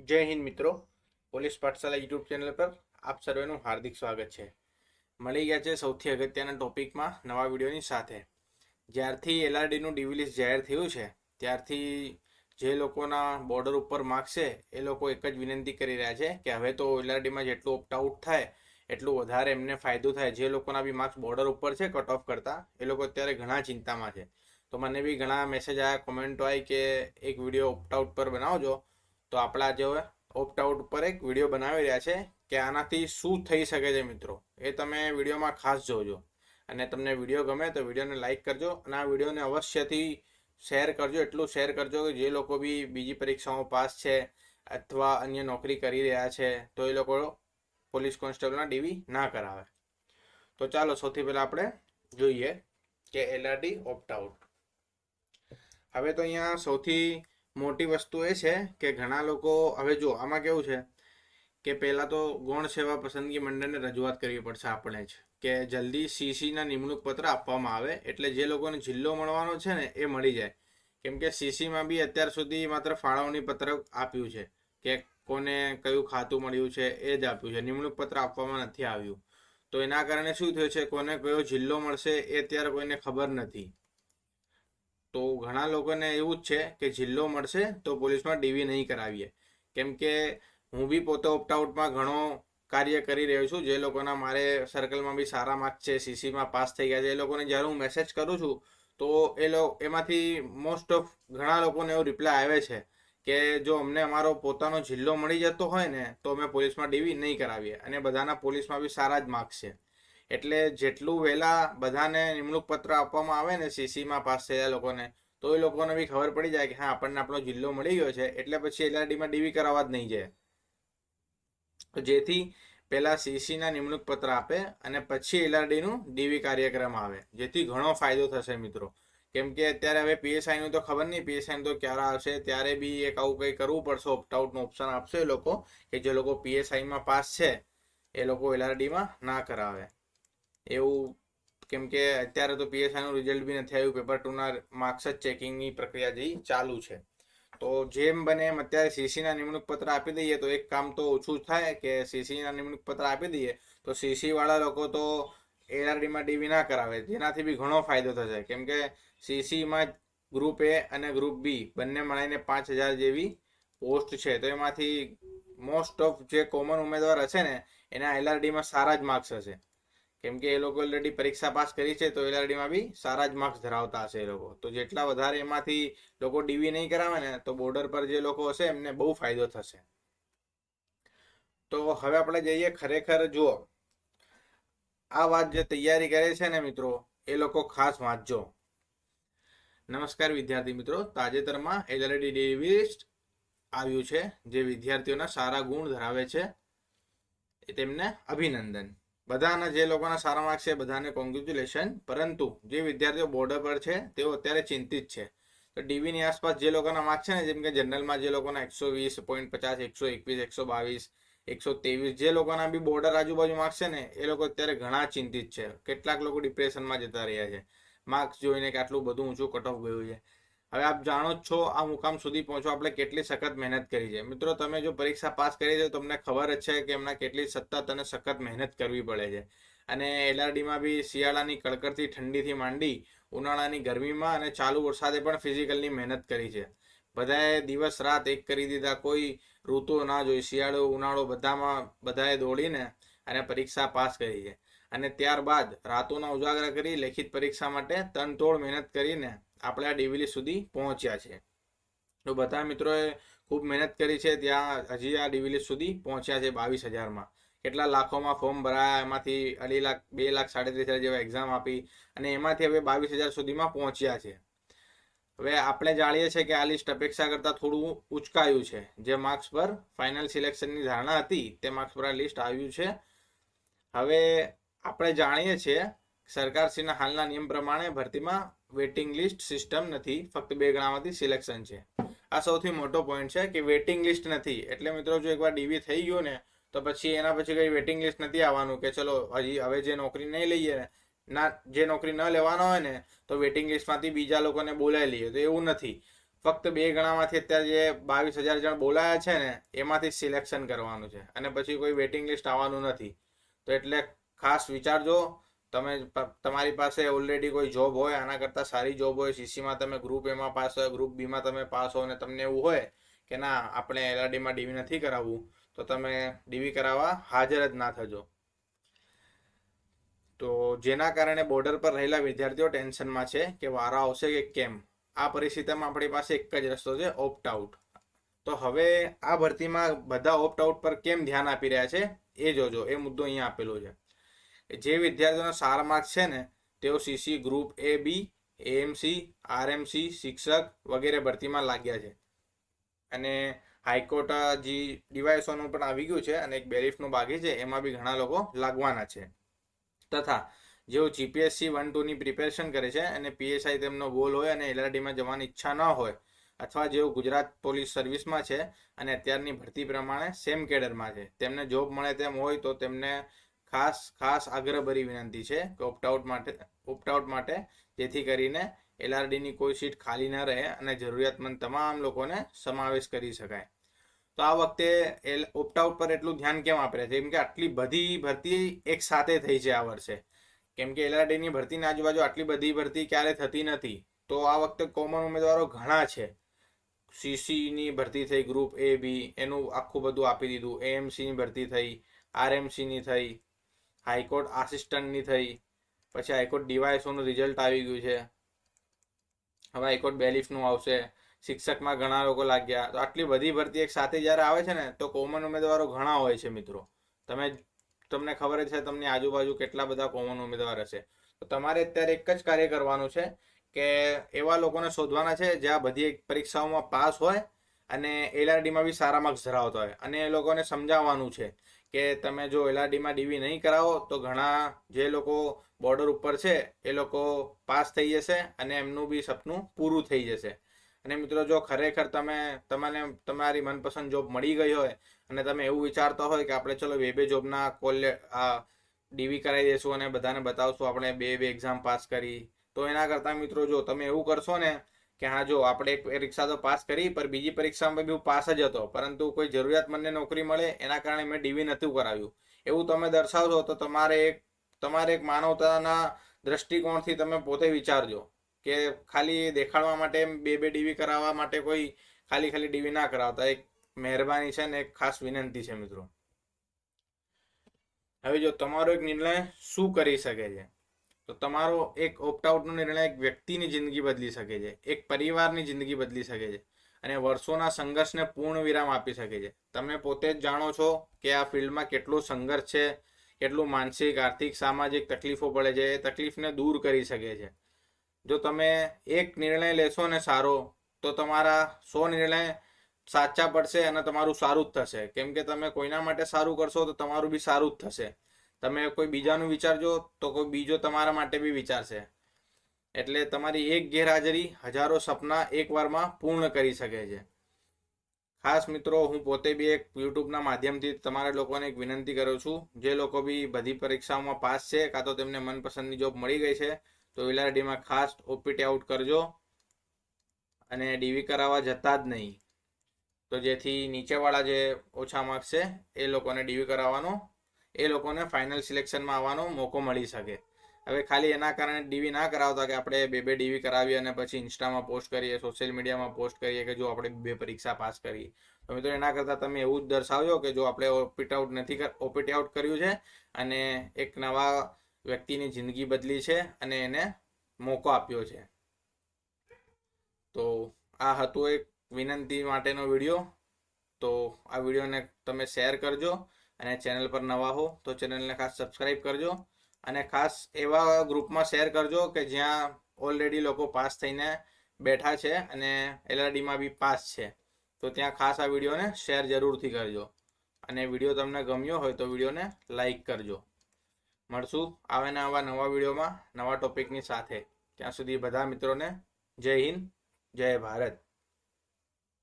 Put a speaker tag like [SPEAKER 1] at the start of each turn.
[SPEAKER 1] જય હિન્દ મિત્રો, police પાઠશાલા YouTube channel પર આપ સર્વેનું હાર્દિક સ્વાગત છે. મળી ગયા છે સૌથી અગત્યના ટોપિકમાં નવા વિડીયોની સાથે. જ્યારથી એલઆરડીનું ડીવી લિસ્ટ જાહેર થયું છે ત્યારથી જે લોકોના બોર્ડર ઉપર માર્ક્સ છે એ લોકો એક જ વિનંતી કરી રહ્યા છે કે હવે તો એલઆરડીમાં જેટલું ઓપ્ટ આઉટ થાય એટલું વધારે એમને ફાયદો થાય. જે લોકોના બી માર્ક્સ બોર્ડર ઉપર છે કટ ઓફ કરતા, એ લોકો અત્યારે ઘણા ચિંતામાં છે. તો મને બી ઘણા મેસેજ આવ્યા, કોમેન્ટો આવી કે એક વિડીયો ઓપ્ટ આઉટ પર બનાવજો. તો આપણા જે ઓપ્ટ આઉટ ઉપર એક વિડીયો બનાવી રહ્યા છે કે આનાથી શું થઈ શકે છે મિત્રો, એ તમે વિડીયોમાં ખાસ જોજો. અને તમને વિડીયો ગમે તો વિડીયોને લાઇક કરજો અને આ વિડીયોને અવશ્યથી શેર કરજો. એટલું શેર કરજો કે જે લોકો બી બીજી પરીક્ષાઓ પાસ છે અથવા અન્ય નોકરી કરી રહ્યા છે તો એ લોકો પોલીસ કોન્સ્ટેબલના ડીવી ના કરાવે. તો ચાલો સૌથી પહેલાં આપણે જોઈએ કે એલઆરડી ઓપ્ટ આઉટ. હવે તો અહીંયા સૌથી મોટી વસ્તુ એ છે કે ઘણા લોકો, હવે જો આમાં કેવું છે કે પહેલાં તો ગૌણ સેવા પસંદગી મંડળને રજૂઆત કરવી પડશે આપણે જ કે જલ્દી સીસીના નિમણૂક પત્ર આપવામાં આવે એટલે જે લોકોને જિલ્લો મળવાનો છે ને એ મળી જાય. કેમ કે સીસીમાં બી અત્યાર સુધી માત્ર ફાળવણી પત્રક આપ્યું છે કે કોને કયું ખાતું મળ્યું છે એ જ આપ્યું છે, નિમણૂક પત્ર આપવામાં નથી આવ્યું. તો એના કારણે શું થયું છે, કોને કયો જિલ્લો મળશે એ અત્યારે કોઈને ખબર નથી. તો ઘણા લોકોને એવું જ છે કે જિલ્લો મળશે તો પોલીસમાં ડીવી નહીં કરાવીએ. કેમ કે હું બી પોતે ઓપ્ટ આઉટમાં ઘણો કાર્ય કરી રહ્યો છું. જે લોકોના મારે સર્કલમાં બી સારા માર્ક્સ છે, સીસીમાં પાસ થઈ ગયા છે, એ લોકોને જ્યારે હું મેસેજ કરું છું તો એમાંથી મોસ્ટ ઓફ ઘણા લોકોને એવું રિપ્લાય આવે છે કે જો અમને અમારો પોતાનો જિલ્લો મળી જતો હોય ને તો અમે પોલીસમાં ડીવી નહીં કરાવીએ. અને બધાના પોલીસમાં બી સારા જ માર્ક્સ છે. એટલે જેટલું વહેલા બધાને નિમણૂક પત્ર આપવામાં આવે ને સીસીમાં પાસ થયેલા લોકોને, તો એ લોકોને બી ખબર પડી જાય કે હા આપણને આપણો જિલ્લો મળી ગયો છે એટલે પછી એલઆરડીમાં ડીવી કરાવવા જ નહીં જાય. જેથી પહેલાં સીસીના નિમણૂક પત્ર આપે અને પછી એલઆરડીનું ડીવી કાર્યક્રમ આવે, જેથી ઘણો ફાયદો થશે મિત્રો. કેમ કે અત્યારે હવે પીએસઆઈનું તો ખબર નહીં, પીએસઆઈનું તો ક્યારે આવશે, ત્યારે બી એક આવું કંઈ કરવું પડશે, ઓપ્ટ આઉટનું ઓપ્શન આપશે એ લોકો કે જે લોકો પીએસઆઈમાં પાસ છે એ લોકો એલઆરડીમાં ના કરાવે એવું. કેમ કે અત્યારે તો પીએસઆઈનું રિઝલ્ટ બી નથી આવ્યું, પેપર 2ના માર્ક્સ જ ચેકિંગની પ્રક્રિયા જે ચાલુ છે. તો જેમ બને એમ અત્યારે સીસીના નિમણૂક પત્ર આપી દઈએ તો એક કામ તો ઓછું થાય કે સીસીના નિમણૂક પત્ર આપી દઈએ તો સીસીવાળા લોકો તો એલઆરડીમાં ડીવી ના કરાવે, જેનાથી બી ઘણો ફાયદો થશે. કેમ કે સીસીમાં ગ્રુપ એ અને ગ્રુપ બી બંને મળીને 5000 જેવી પોસ્ટ છે. તો એમાંથી મોસ્ટ ઓફ જે કોમન ઉમેદવાર હશે ને એના એલઆરડીમાં સારા જ માર્ક્સ હશે. કેમ કે એ લોકો ઓલરેડી પરીક્ષા પાસ કરી છે તો એલઆરડીમાં બી સારા જ માર્ક્સ ધરાવતા હશે એ લોકો. તો જેટલા વધારે એમાંથી લોકો ડીવી નહીં કરાવે ને તો બોર્ડર પર જે લોકો હશે એમને બહુ ફાયદો થશે. તો હવે આપણે જઈએ ખરેખર જુઓ આ વાત જે તૈયારી કરે છે ને મિત્રો એ લોકો ખાસ વાંચજો. નમસ્કાર વિદ્યાર્થી મિત્રો, તાજેતરમાં એલઆરડી ડીવી લિસ્ટ આવ્યું છે. જે વિદ્યાર્થીઓના સારા ગુણ ધરાવે છે તેમને અભિનંદન. બધાના જે લોકોના સારા માર્ક્સ છે બધાને કોંગ્રેચ્યુલેશન. પરંતુ જે વિદ્યાર્થીઓ બોર્ડર પર છે તેઓ અત્યારે ચિંતિત છે. તો ડીવીની આસપાસ જે લોકોના માર્ક્સ છે ને, જેમ કે જનરલમાં જે લોકોના 120.50, 121, 122, 123, જે લોકોના બી બોર્ડર આજુબાજુ માર્ક્સ છે ને એ લોકો અત્યારે ઘણા ચિંતિત છે. કેટલાક લોકો ડિપ્રેશનમાં જતા રહ્યા છે માર્ક્સ જોઈને કે આટલું બધું ઊંચું કટ ઓફ ગયું છે. હવે આપ જાણો જ છો આ મુકામ સુધી પહોંચવા આપણે કેટલી સખત મહેનત કરી છે. મિત્રો તમે જો પરીક્ષા પાસ કરી છે તમને ખબર જ છે કે એમના કેટલી સતત અને સખત મહેનત કરવી પડે છે. અને એલઆરડીમાં બી શિયાળાની કડકડતી ઠંડીથી માંડી ઉનાળાની ગરમીમાં અને ચાલુ વરસાદે પણ ફિઝિકલની મહેનત કરી છે. બધાએ દિવસ રાત એક કરી દીધા, કોઈ ઋતુ ના જોઈ, શિયાળો ઉનાળો બધાએ દોડીને અને પરીક્ષા પાસ કરી છે. અને ત્યારબાદ રાતોના ઉજાગરા કરી લેખિત પરીક્ષા માટે તનતોડ મહેનત કરીને આપણે આ ડીવી લિસ્ટ સુધી પહોંચ્યા છે. તો બધા મિત્રોએ ખૂબ મહેનત કરી છે, ત્યાં હજી આ ડીવી લિસ્ટ સુધી પહોંચ્યા છે 22,000માં. કેટલા લાખોમાં ફોર્મ ભરાયા, એમાંથી 2.5 લાખ 2,33,000 જેવા એક્ઝામ આપી અને એમાંથી હવે 22,000 સુધીમાં પહોંચ્યા છે. હવે આપણે જાણીએ છીએ કે આ લિસ્ટ અપેક્ષા કરતાં થોડું ઉચકાયું છે. જે માર્ક્સ પર ફાઇનલ સિલેક્શનની ધારણા હતી તે માર્ક્સ પર આ લિસ્ટ આવ્યું છે. હવે આપણે જાણીએ છીએ સરકારશ્રીના હાલના નિયમ પ્રમાણે ભરતીમાં વેટિંગ લિસ્ટ સિસ્ટમ નથી, ફક્ત 2 ગણામાંથી સિલેક્શન છે. આ સૌથી મોટો પોઈન્ટ છે કે વેટિંગ લિસ્ટ નથી. એટલે મિત્રો જો એકવાર ડીવી થઈ ગયો ને તો પછી એના પછી કઈ વેટિંગ લિસ્ટ નથી આવવાનું કે ચલો હજી હવે જે નોકરી નહીં લઈએ ને, ના જે નોકરી ન લેવાનો હોય ને તો વેટિંગ લિસ્ટમાંથી બીજા લોકોને બોલાવી લઈએ, તો એવું નથી. ફક્ત 2 ગણામાંથી અત્યારે જે 22,000 જણ બોલાયા છે ને એમાંથી સિલેક્શન કરવાનું છે અને પછી કોઈ વેઇટિંગ લિસ્ટ આવવાનું નથી. તો એટલે ખાસ વિચારજો. તમારી પાસે ઓલરેડી કોઈ જોબ હોય, આના કરતાં સારી જોબ હોય, સીસીમાં તમે ગ્રુપ એમાં પાસ હોય, ગ્રુપ બીમાં તમે પાસ હો અને તમને એવું હોય કે ના આપણે એલઆરડીમાં ડીવી નથી કરાવવું, તો તમે ડીવી કરાવવા હાજર જ ના થજો. તો જેના કારણે બોર્ડર પર રહેલા વિદ્યાર્થીઓ ટેન્શનમાં છે કે વારો આવશે કે કેમ. આ પરિસ્થિતિમાં આપણી પાસે એક જ રસ્તો છે, ઓપ્ટ આઉટ. તો હવે આ ભરતીમાં બધા ઓપ્ટ આઉટ પર કેમ ધ્યાન આપી રહ્યા છે એ જોજો. એ મુદ્દો અહીંયા આપેલો છે. જે વિદ્યાર્થીઓના સારા માર્ક્સ છે ને તેઓ સીસી, ગ્રુપ એ, બી, એએમસી, આરએમસી, શિક્ષક વગેરે ભરતીમાં લાગ્યા છે. અને હાઈકોર્ટ જે ડીવાયએસઓનું પણ આવી ગયું છે અને એક બેરીફનું બાકી છે, એમાં બી ઘણા લોકો લાગવાના છે. તથા જેઓ જીપીએસસી 1-2ની પ્રિપેરેશન કરે છે અને પીએસઆઈ તેમનો ગોલ હોય અને એલઆરડીમાં જવાની ઈચ્છા ન હોય, અથવા જેઓ ગુજરાત પોલીસ સર્વિસમાં છે અને અત્યારની ભરતી પ્રમાણે સેમ કેડરમાં છે, તેમને જોબ મળે તેમ હોય તો તેમને ખાસ આગ્રહભરી વિનંતી છે કે ઓપ્ટઆઉટ માટે જેથી કરીને એલઆરડીની કોઈ સીટ ખાલી ન રહે અને જરૂરિયાતમંદ તમામ લોકોને સમાવેશ કરી શકાય. તો આ વખતે ઓપ્ટઆઉટ પર એટલું ધ્યાન કેમ આપે છે? કેમ કે આટલી બધી ભરતી એક સાથે થઈ છે આ વર્ષે. કેમ કે એલઆરડીની ભરતીની આજુબાજુ આટલી બધી ભરતી ક્યારે થતી નથી. તો આ વખતે કોમન ઉમેદવારો ઘણા છે. સીસીની ભરતી થઈ, ગ્રુપ એ, બી, એનું આખું બધું આપી દીધું. એએમસીની ભરતી થઈ, આરએમસીની થઈ, હાઈકોર્ટ આસિસ્ટન્ટની થઈ, પછી હાઈકોર્ટ ડીવાયએસઓનું રિઝલ્ટ આવી ગયું છે, હવે હાઈકોર્ટ બેલીફનું આવશે, શિક્ષકમાં ઘણા લોકો લાગ્યા. તો આટલી બધી ભરતી એક સાથે જ્યારે આવે છે ને તો કોમન ઉમેદવારો ઘણા હોય છે મિત્રો. તમને ખબર જ છે તમને આજુબાજુ કેટલા બધા કોમન ઉમેદવાર હશે. તો તમારે અત્યારે એક જ કાર્ય કરવાનું છે કે એવા લોકોને શોધવાના છે જ્યાં બધી પરીક્ષાઓમાં પાસ હોય અને એલઆરડીમાં બી સારા માર્ક્સ ધરાવતા હોય, અને એ લોકોને સમજાવવાનું છે કે તમે જો એલઆરડીમાં ડીવી નહીં કરાવો તો ઘણા જે લોકો બોર્ડર ઉપર છે એ લોકો પાસ થઈ જશે અને એમનું બી સપનું પૂરું થઈ જશે. અને મિત્રો જો ખરેખર તમને તમારી મનપસંદ જોબ મળી ગઈ હોય અને તમે એવું વિચારતા હોય કે આપણે ચલો બે જોબના ડીવી કરાવી દઈશું અને બધાને બતાવશું આપણે બે એક્ઝામ પાસ કરી, તો એના કરતાં મિત્રો જો તમે એવું કરશો ને કે હા જો આપણે એક પરીક્ષા તો પાસ કરી પર બીજી પરીક્ષામાં બી હું પાસ જ હતો, પરંતુ કોઈ જરૂરિયાતમંદને નોકરી મળે એના કારણે મેં ડીવી નહોતું કરાવ્યું, એવું તમે દર્શાવશો તો તમારે એક માનવતાના દ્રષ્ટિકોણથી તમે પોતે વિચારજો કે ખાલી દેખાડવા માટે બે ડીવી કરાવવા માટે કોઈ ખાલી ડીવી ના કરાવતા. એક મહેરબાની છે ને એક ખાસ વિનંતી છે મિત્રો. હવે જો તમારો એક નિર્ણય શું કરી શકે છે, તો તમારો એક ઓપ્ટઆઉટનો નિર્ણય એક વ્યક્તિની જિંદગી બદલી શકે છે, એક પરિવારની જિંદગી બદલી શકે છે અને વર્ષોના સંઘર્ષને પૂર્ણ વિરામ આપી શકે છે. તમે પોતે જ જાણો છો કે આ ફિલ્ડમાં કેટલું સંઘર્ષ છે, કેટલું માનસિક, આર્થિક, સામાજિક તકલીફો પડે છે. એ તકલીફને દૂર કરી શકે છે. જો તમે એક નિર્ણય લેશો ને સારો, તો તમારા 100 નિર્ણય સાચા પડશે અને તમારું સારું જ થશે. કેમ કે તમે કોઈના માટે સારું કરશો તો તમારું બી સારું જ થશે. તમે કોઈ બીજાનું વિચારજો તો કોઈ બીજો તમારા માટે બી વિચારશે. એટલે તમારી એક ગેરહાજરી હજારો સપના એકવારમાં પૂર્ણ કરી શકે છે. ખાસ મિત્રો હું પોતે બી એક યુટ્યુબના માધ્યમથી તમારા લોકોને એક વિનંતી કરું છું, જે લોકો બી બધી પરીક્ષાઓમાં પાસ છે કાં તો તેમને મનપસંદની જોબ મળી ગઈ છે તો એલઆરડીમાં ખાસ ઓપીટી આઉટ કરજો અને ડીવી કરાવવા જતા જ નહીં. તો જેથી નીચેવાળા જે ઓછા માર્ક્સ છે એ લોકોને ડીવી કરાવવાનો, એ લોકોને ફાઇનલ સિલેક્શનમાં આવવાનો મોકો મળી શકે. હવે ખાલી એના કારણે ડીવી ના કરાવતા કે આપણે બે ડીવી કરાવીએ અને પછી ઇન્સ્ટામાં પોસ્ટ કરીએ, સોશિયલ મીડિયામાં પોસ્ટ કરીએ કે જો આપણે 2 પરીક્ષા પાસ કરી. તો મિત્રો એના કરતાં તમે એવું જ દર્શાવજો કે જો આપણે ઓપીટી આઉટ કર્યું છે અને એક નવા વ્યક્તિની જિંદગી બદલી છે અને એને મોકો આપ્યો છે. તો આ હતું એક વિનંતી માટેનો વિડીયો. તો આ વિડીયોને તમે શેર કરજો અને ચેનલ પર નવા હો તો ચેનલને ખાસ સબસ્ક્રાઈબ કરજો અને ખાસ એવા ગ્રુપમાં શેર કરજો કે જ્યાં ઓલરેડી લોકો પાસ થઈને બેઠા છે અને એલઆરડીમાં બી પાસ છે. તો ત્યાં ખાસ આ વિડીયોને શેર જરૂરથી કરજો અને વિડીયો તમને ગમ્યો હોય તો વિડીયોને લાઈક કરજો. મળશું આવા નવા વિડીયોમાં નવા ટોપિકની સાથે. ત્યાં સુધી બધા મિત્રોને જય હિન્દ, જય ભારત.